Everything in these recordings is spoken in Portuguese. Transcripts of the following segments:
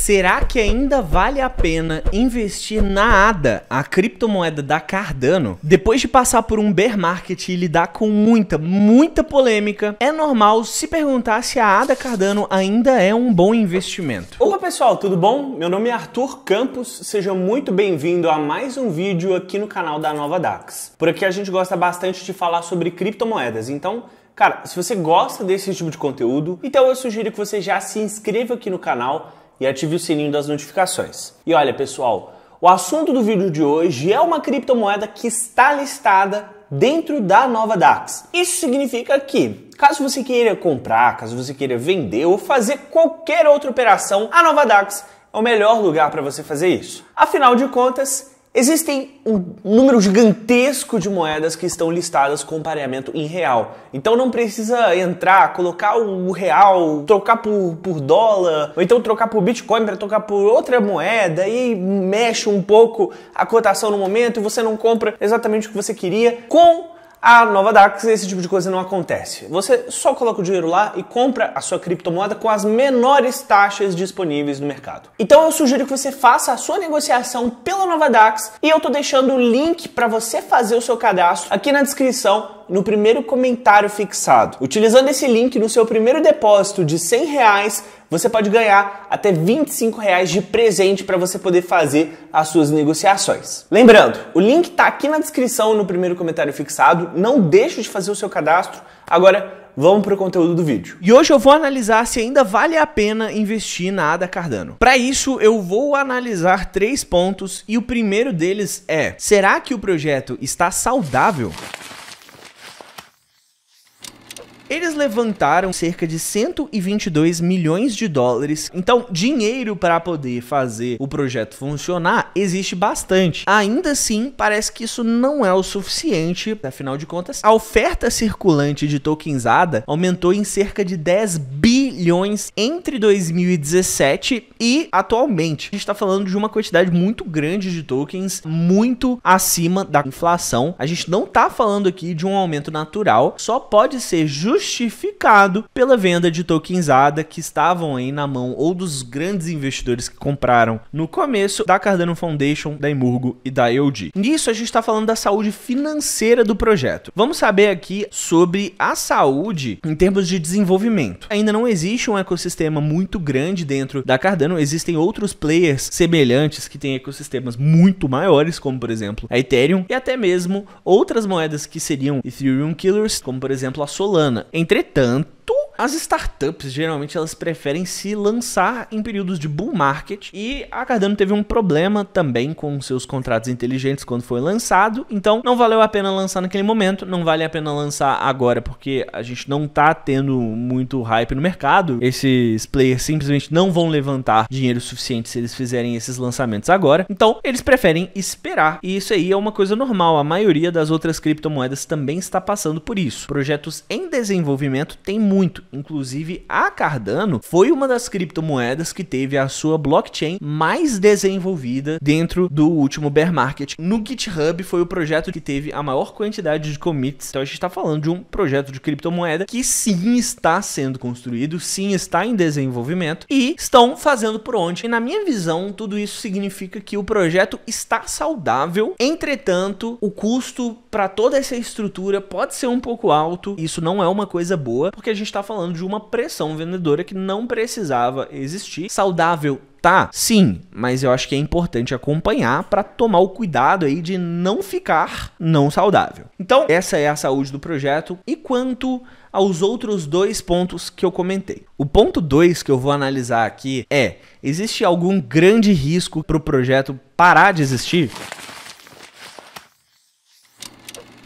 Será que ainda vale a pena investir na ADA, a criptomoeda da Cardano? Depois de passar por um bear market e lidar com muita polêmica, é normal se perguntar se a ADA Cardano ainda é um bom investimento. Opa pessoal, tudo bom? Meu nome é Arthur Campos, seja muito bem-vindo a mais um vídeo aqui no canal da Nova Dax. Por aqui a gente gosta bastante de falar sobre criptomoedas, então, cara, se você gosta desse tipo de conteúdo, então eu sugiro que você já se inscreva aqui no canal e ative o sininho das notificações. E olha pessoal, o assunto do vídeo de hoje é uma criptomoeda que está listada dentro da Nova Dax. Isso significa que, caso você queira comprar, caso você queira vender ou fazer qualquer outra operação, a Nova Dax é o melhor lugar para você fazer isso. Afinal de contas, existem um número gigantesco de moedas que estão listadas com pareamento em real. Então não precisa entrar, colocar o real, trocar por dólar, ou então trocar por Bitcoin para trocar por outra moeda e mexe um pouco a cotação no momento e você não compra exatamente o que você queria. Com a Nova Dax, esse tipo de coisa não acontece. Você só coloca o dinheiro lá e compra a sua criptomoeda com as menores taxas disponíveis no mercado. Então eu sugiro que você faça a sua negociação pela Nova Dax e eu tô deixando o link para você fazer o seu cadastro aqui na descrição, no primeiro comentário fixado. Utilizando esse link no seu primeiro depósito de R$100, você pode ganhar até R$25 de presente para você poder fazer as suas negociações. Lembrando, o link está aqui na descrição no primeiro comentário fixado. Não deixe de fazer o seu cadastro. Agora, vamos para o conteúdo do vídeo. E hoje eu vou analisar se ainda vale a pena investir na ADA Cardano. Para isso, eu vou analisar 3 pontos e o primeiro deles é: será que o projeto está saudável? Eles levantaram cerca de 122 milhões de dólares, então dinheiro para poder fazer o projeto funcionar existe bastante. Ainda assim, parece que isso não é o suficiente, afinal de contas, a oferta circulante de tokens ADA aumentou em cerca de 10 bilhões entre 2017 e atualmente. A gente está falando de uma quantidade muito grande de tokens, muito acima da inflação. A gente não está falando aqui de um aumento natural, só pode ser justificado pela venda de tokens ADA que estavam aí na mão ou dos grandes investidores que compraram no começo da Cardano Foundation, da Emurgo e da EOG. Nisso a gente está falando da saúde financeira do projeto. Vamos saber aqui sobre a saúde em termos de desenvolvimento. Ainda não existe um ecossistema muito grande dentro da Cardano, existem outros players semelhantes que têm ecossistemas muito maiores, como por exemplo a Ethereum, e até mesmo outras moedas que seriam Ethereum Killers, como por exemplo a Solana. Entretanto, as startups geralmente elas preferem se lançar em períodos de bull market e a Cardano teve um problema também com seus contratos inteligentes quando foi lançado, então não valeu a pena lançar naquele momento, não vale a pena lançar agora porque a gente não tá tendo muito hype no mercado, esses players simplesmente não vão levantar dinheiro suficiente se eles fizerem esses lançamentos agora, então eles preferem esperar e isso aí é uma coisa normal, a maioria das outras criptomoedas também está passando por isso. Projetos em desenvolvimento tem muito. Inclusive, a Cardano foi uma das criptomoedas que teve a sua blockchain mais desenvolvida dentro do último bear market. No GitHub foi o projeto que teve a maior quantidade de commits. Então a gente está falando de um projeto de criptomoeda que sim está sendo construído, sim está em desenvolvimento e estão fazendo por onde. E na minha visão, tudo isso significa que o projeto está saudável. Entretanto, o custo para toda essa estrutura pode ser um pouco alto. Isso não é uma coisa boa, porque a gente está falando de uma pressão vendedora que não precisava existir. Saudável tá? Sim, mas eu acho que é importante acompanhar para tomar o cuidado aí de não ficar não saudável. Então, essa é a saúde do projeto. E quanto aos outros 2 pontos que eu comentei. O ponto 2 que eu vou analisar aqui é: existe algum grande risco para o projeto parar de existir?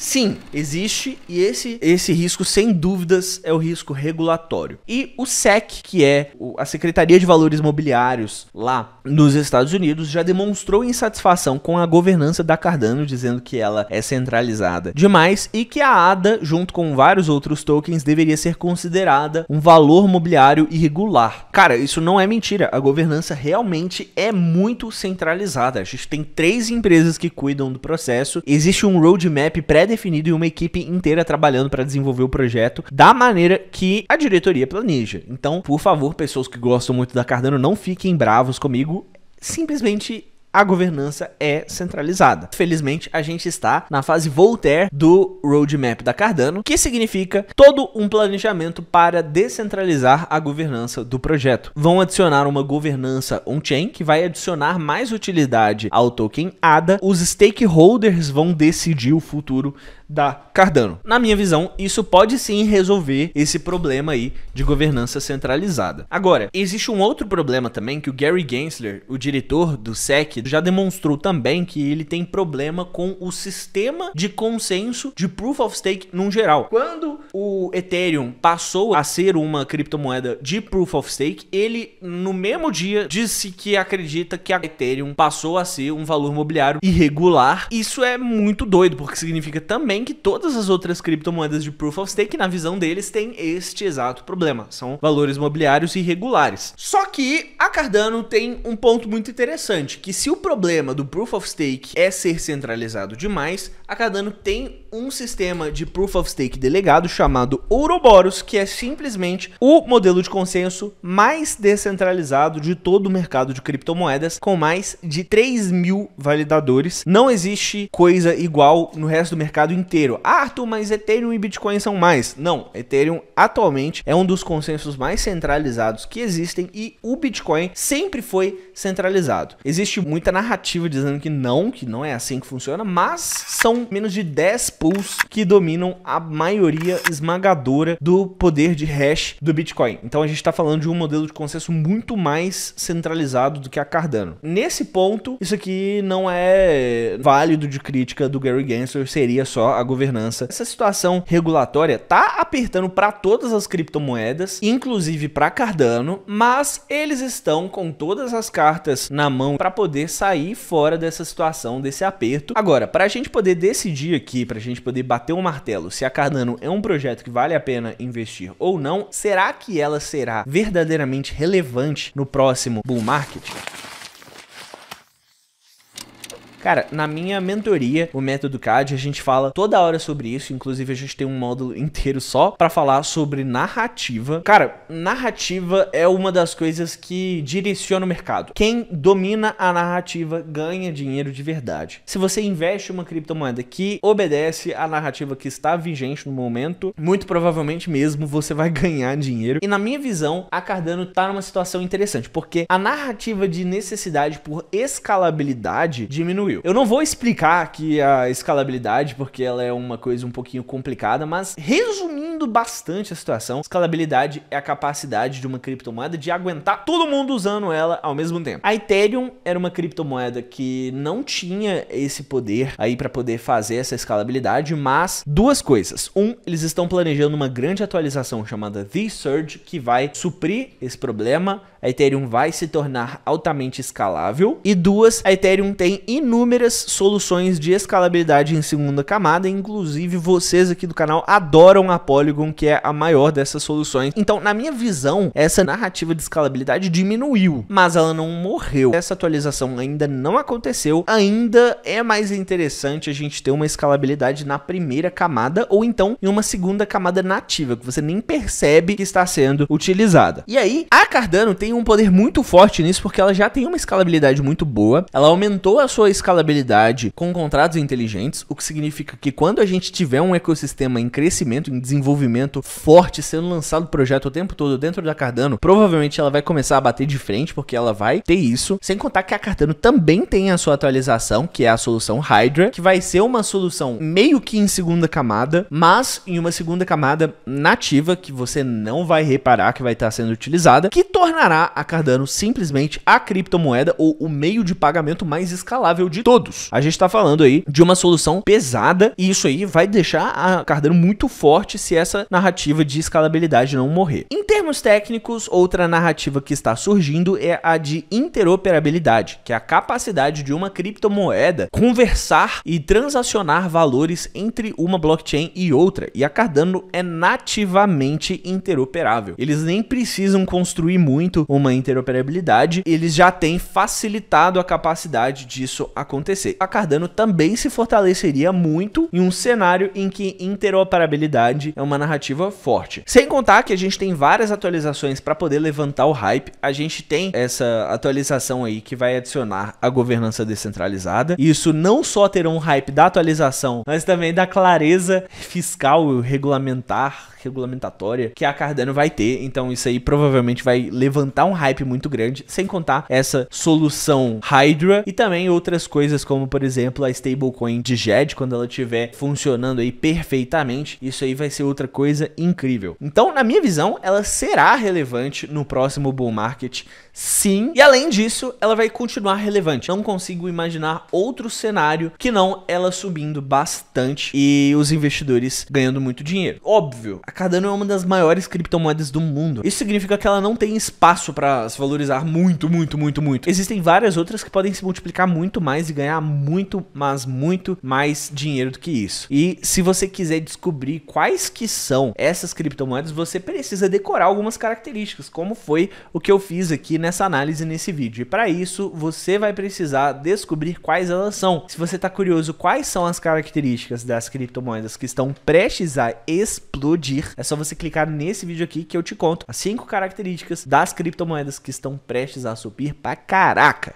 Sim, existe, e esse risco, sem dúvidas, é o risco regulatório. E o SEC, que é a Secretaria de Valores Mobiliários lá nos Estados Unidos, já demonstrou insatisfação com a governança da Cardano, dizendo que ela é centralizada demais e que a ADA, junto com vários outros tokens, deveria ser considerada um valor mobiliário irregular. Cara, isso não é mentira, a governança realmente é muito centralizada. A gente tem 3 empresas que cuidam do processo, existe um roadmap pré pré-definido e uma equipe inteira trabalhando para desenvolver o projeto da maneira que a diretoria planeja. Então, por favor, pessoas que gostam muito da Cardano, não fiquem bravos comigo. Simplesmente a governança é centralizada. Felizmente, a gente está na fase Voltaire do roadmap da Cardano, que significa todo um planejamento para descentralizar a governança do projeto. Vão adicionar uma governança on-chain, que vai adicionar mais utilidade ao token ADA. Os stakeholders vão decidir o futuro da Cardano. Na minha visão, isso pode sim resolver esse problema aí de governança centralizada. Agora, existe um outro problema também que o Gary Gensler, o diretor do SEC, já demonstrou também que ele tem problema com o sistema de consenso de Proof of Stake no geral. Quando o Ethereum passou a ser uma criptomoeda de Proof of Stake, ele no mesmo dia disse que acredita que a Ethereum passou a ser um valor imobiliário irregular. Isso é muito doido, porque significa também que todas as outras criptomoedas de Proof of Stake, na visão deles, têm este exato problema. São valores imobiliários irregulares. Só que a Cardano tem um ponto muito interessante, que se o problema do Proof of Stake é ser centralizado demais, a Cardano tem um sistema de Proof of Stake delegado chamado Ouroboros, que é simplesmente o modelo de consenso mais descentralizado de todo o mercado de criptomoedas, com mais de 3.000 validadores. Não existe coisa igual no resto do mercado inteiro. Ah, Arthur, mas Ethereum e Bitcoin são mais. Não, Ethereum atualmente é um dos consensos mais centralizados que existem e o Bitcoin sempre foi centralizado. Existe muita narrativa dizendo que não é assim que funciona, mas são menos de 10 pools que dominam a maioria esmagadora do poder de hash do Bitcoin. Então a gente está falando de um modelo de consenso muito mais centralizado do que a Cardano. Nesse ponto, isso aqui não é válido de crítica do Gary Gensler, seria só a governança. Essa situação regulatória tá apertando para todas as criptomoedas, inclusive para Cardano, mas eles estão com todas as cartas na mão para poder sair fora dessa situação, desse aperto. Agora, para a gente poder decidir aqui, para a gente poder bater o martelo se a Cardano é um projeto que vale a pena investir ou não, será que ela será verdadeiramente relevante no próximo bull market? Cara, na minha mentoria, o método CAD, a gente fala toda hora sobre isso, inclusive a gente tem um módulo inteiro só pra falar sobre narrativa. Cara, narrativa é uma das coisas que direciona o mercado. Quem domina a narrativa ganha dinheiro de verdade. Se você investe em uma criptomoeda que obedece à narrativa que está vigente no momento, muito provavelmente mesmo você vai ganhar dinheiro. E na minha visão, a Cardano tá numa situação interessante, porque a narrativa de necessidade por escalabilidade diminuiu. Eu não vou explicar aqui a escalabilidade, porque ela é uma coisa um pouquinho complicada, mas resumindo bastante a situação, escalabilidade é a capacidade de uma criptomoeda de aguentar todo mundo usando ela ao mesmo tempo. A Ethereum era uma criptomoeda que não tinha esse poder aí para poder fazer essa escalabilidade, mas duas coisas. Eles estão planejando uma grande atualização chamada The Surge, que vai suprir esse problema. A Ethereum vai se tornar altamente escalável. E duas, a Ethereum tem inúmeras soluções de escalabilidade em segunda camada, inclusive vocês aqui do canal adoram a Polygon, que é a maior dessas soluções. Então, na minha visão, essa narrativa de escalabilidade diminuiu, mas ela não morreu. Essa atualização ainda não aconteceu. Ainda é mais interessante a gente ter uma escalabilidade na primeira camada ou então em uma segunda camada nativa, que você nem percebe que está sendo utilizada. E aí, a Cardano tem um poder muito forte nisso, porque ela já tem uma escalabilidade muito boa. Ela aumentou a sua escalabilidade com contratos inteligentes, o que significa que quando a gente tiver um ecossistema em crescimento, em desenvolvimento forte, sendo lançado projeto o tempo todo dentro da Cardano, provavelmente ela vai começar a bater de frente, porque ela vai ter isso. Sem contar que a Cardano também tem a sua atualização, que é a solução Hydra, que vai ser uma solução meio que em segunda camada, mas em uma segunda camada nativa, que você não vai reparar que vai estar sendo utilizada, que tornará a Cardano simplesmente a criptomoeda ou o meio de pagamento mais escalável de todos. A gente tá falando aí de uma solução pesada e isso aí vai deixar a Cardano muito forte se essa narrativa de escalabilidade não morrer. Em termos técnicos, outra narrativa que está surgindo é a de interoperabilidade, que é a capacidade de uma criptomoeda conversar e transacionar valores entre uma blockchain e outra, e a Cardano é nativamente interoperável. Eles nem precisam construir muito uma interoperabilidade, eles já têm facilitado a capacidade disso acontecer. acontecer. A Cardano também se fortaleceria muito em um cenário em que interoperabilidade é uma narrativa forte. Sem contar que a gente tem várias atualizações para poder levantar o hype. A gente tem essa atualização aí que vai adicionar a governança descentralizada. Isso não só terá um hype da atualização, mas também da clareza fiscal, regulamentatória que a Cardano vai ter. Então isso aí provavelmente vai levantar um hype muito grande, sem contar essa solução Hydra e também outras coisas como, por exemplo, a stablecoin de JED, quando ela estiver funcionando aí perfeitamente. Isso aí vai ser outra coisa incrível. Então, na minha visão, ela será relevante no próximo bull market, sim. E além disso, ela vai continuar relevante. Não consigo imaginar outro cenário que não ela subindo bastante e os investidores ganhando muito dinheiro. Óbvio, a Cardano é uma das maiores criptomoedas do mundo. Isso significa que ela não tem espaço para se valorizar muito. Existem várias outras que podem se multiplicar muito mais e ganhar muito mais dinheiro do que isso. E se você quiser descobrir quais que são essas criptomoedas, você precisa decorar algumas características, como foi o que eu fiz aqui nessa análise nesse vídeo. E para isso, você vai precisar descobrir quais elas são. Se você está curioso quais são as características das criptomoedas que estão prestes a explodir, é só você clicar nesse vídeo aqui que eu te conto as 5 características das criptomoedas que estão prestes a subir pra caraca.